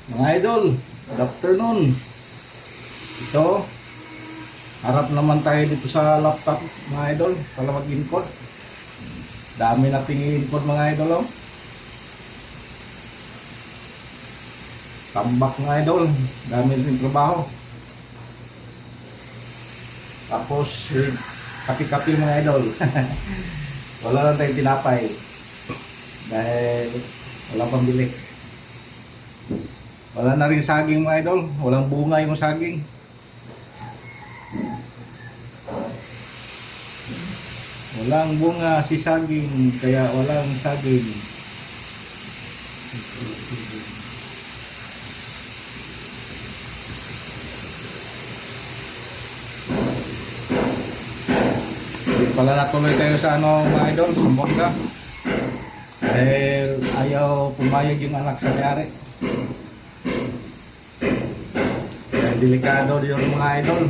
Mga idol, good afternoon. Ito, harap naman tayo dito sa laptop mga idol para mag-input. Dami nating i-input mga idol oh. Tambak mga idol, dami nating trabaho. Tapos, kapi-kapi mga idol. Wala lang tayong tinapay. Dahil walang pambili. Wala na rin saging mga idol, walang bunga yung saging. Walang bunga si saging, kaya walang saging. Hindi pala natuloy tayo sa mga idol, sa bongga. Dahil ayaw pumayag yung anak sa mayari. Dahil delikado yung mga idol.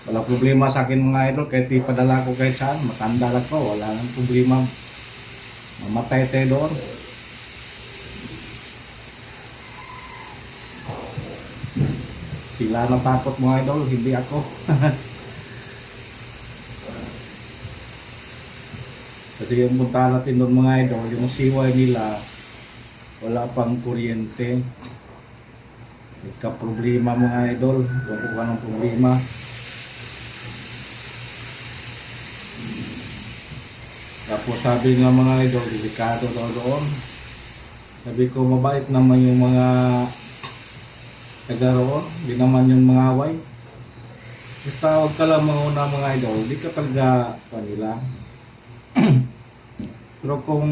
Wala problema sa akin mga idol, kahit ipadala ko kahit saan, matanda lang ko, wala nang problema. Mamatay tayo doon. Sila natakot mga idol, hindi ako. Kasi yung punta natin doon mga idol, yung siway nila, wala pang kuryente. Ika-problema mga idol, kung anong problema. Tapos sabi nga mga idol, delikado daw doon. Sabi ko, mabait naman yung mga taga roon, hindi naman yung mga away. Basta huwag ka lang mauna mga idol, hindi ka talaga kanila. Pero kung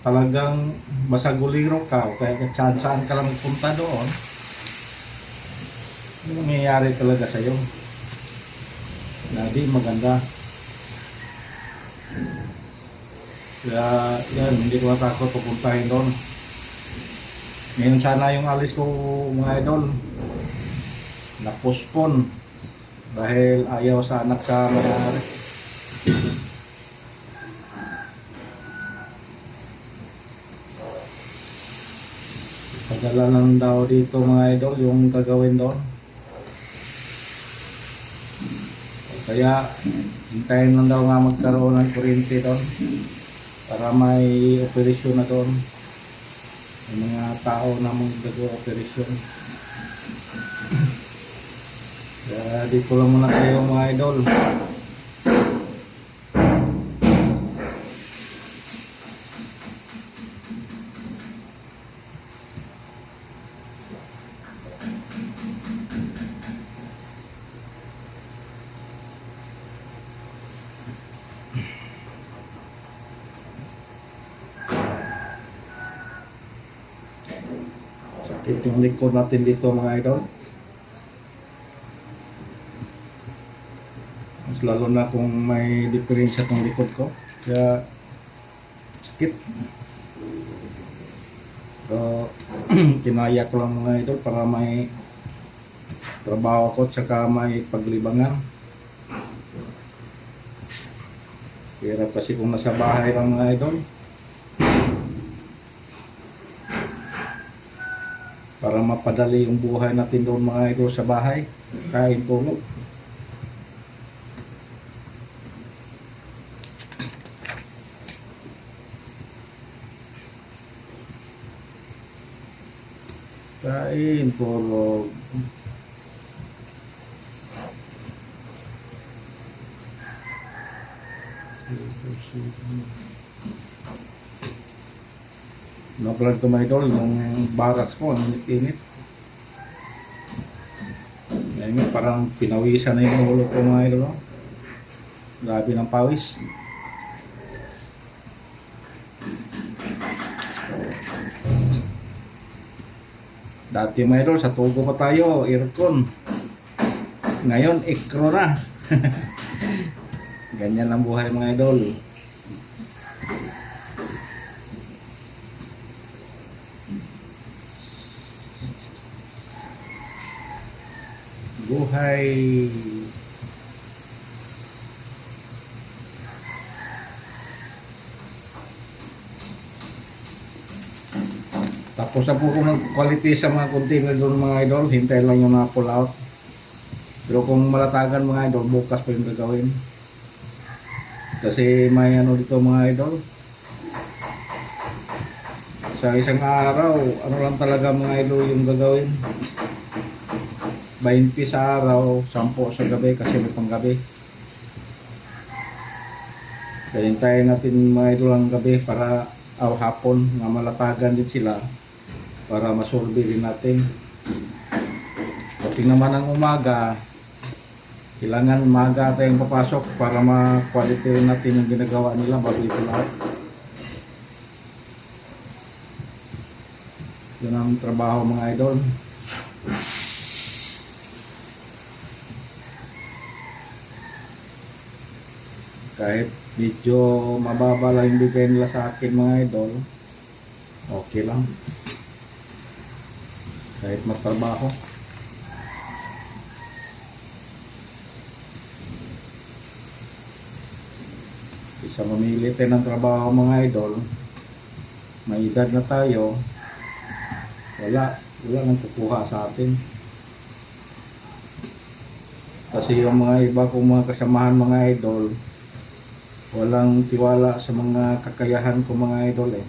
talagang masaguliro ka, o kaya saan ka lang magpunta doon, yung nangyayari talaga sa'yo. Na di maganda. Kaya yan, hindi ko natakot pupuntahin doon. Ngayon sana yung alis ko mga idol na-postpone dahil ayaw sa anak sa mayari. Padala lang daw dito mga idol yung gagawin doon. Kaya hintayin lang daw nga magkaroon ng kuryente doon para may operasyon na doon. May mga tao na mag-operasyon. Kaya dito lang muna kayo mga idol. Sakit yung likod natin dito mga idol. Mas lalo na kung may diferensya tong likod ko. Kaya sakit. So, kinaya ko lang mga idol para may trabaho ko at saka may paglibangan. Hirap kasi kung nasa bahay lang mga idol. Para mapadali yung buhay natin doon mga idol sa bahay. Kain tulog. Kain tulog. Napalag ko mga idol, yung barracks ko, ang init. Ngayon parang pinawisan na yung ulo ko mga idol. Grabe ng pawis. Dati mga idol, sa tugo pa tayo, aircon. Ngayon, ekro na. Ganyan ang buhay mga idol. Buhay. Tapos na po kung quality sa mga container doon mga idol, hintay lang yung mga pull out. Pero kung malatagan mga idol, bukas pa yung gagawin. Kasi may ano dito mga idol. Sa isang araw, ano lang talaga mga idol yung gagawin. 20 sa araw, 10 sa gabi kasi may panggabi. Kaya hintayin natin mga idol ang gabi para hapon na malatagan din sila para masolve din natin. Pati naman ang umaga, kailangan umaga tayong papasok para ma-quality rin natin yung ginagawa nila bago ito lahat. Yun ang trabaho mga idol. Kahit medyo mababa lang yung bigay nila sa akin mga idol, okay lang. Kahit magtrabaho. Isa mamili tayo ng trabaho mga idol, may edad na tayo, wala nang kukuha sa atin. Kasi yung mga iba kong mga kasamahan mga idol, walang tiwala sa mga kakayahan ko mga idol eh.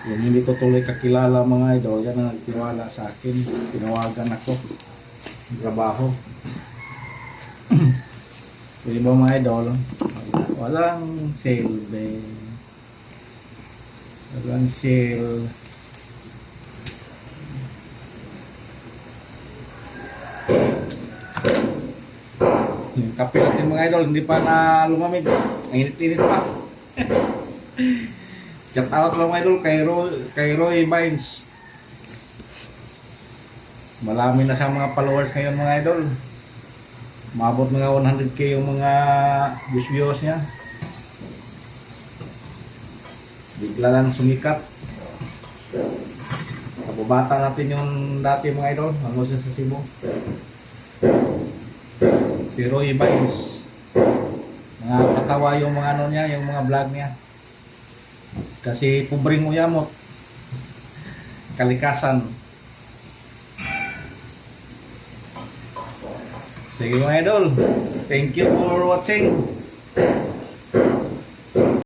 Yung hindi ko tuloy kakilala mga idol, yan ang nagtiwala sa akin. Tinawagan ako ng trabaho. Yung iba mga idol, walang silbi. Walang sale. Yung kape natin mga idol, hindi pa na lumamig. Ang init-init pa. Shout out lang mga idol kay Roy Vines. Marami na siyang mga followers ngayon mga idol. Maabot mga 100k yung mga views niya. Bigla lang sumikat. Kababata natin yung dati mga idol, hanggang siya sa Cebu. Si Roy Vines. Mga katawa yung mga ano niya, yung mga vlog niya. Kasi pobreng uyamot. Kalikasan. Sige mga idol. Thank you for watching.